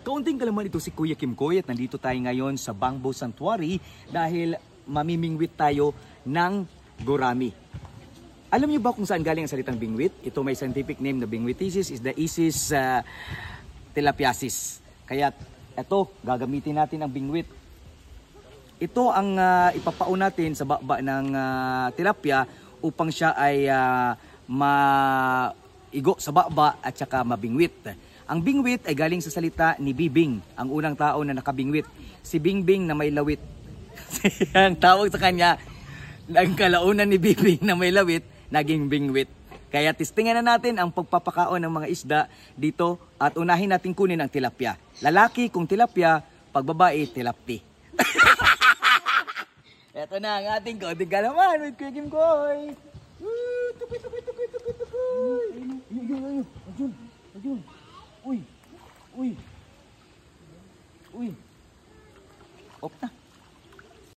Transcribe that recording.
Kaunting kalaman ito si Kuya Kim Koy at nandito tayo ngayon sa Bangbo Sanctuary dahil mamimingwit tayo ng gurami. Alam niyo ba kung saan galing ang salitang bingwit? Ito may scientific name na bingwitisis is the Isis tilapiasis. Kaya ito, gagamitin natin ang bingwit. Ito ang ipapao natin sa baba ng tilapia upang siya ay maigo sa baba at saka mabingwit. Ang bingwit ay galing sa salita ni Bibing, ang unang tao na nakabingwit. Si Bingbing na may lawit. Ang tawag sa kanya, ang kalaunan ni Bibing na may lawit, naging bingwit. Kaya testingan na natin ang pagpapakaon ng mga isda dito at unahin natin kunin ang tilapia. Lalaki kung tilapia, pag babae, tilapti. Ito na ang ating kaunting kalaman with Kuya Kim Koy. Tukoy. Ayun. Uy. Off na.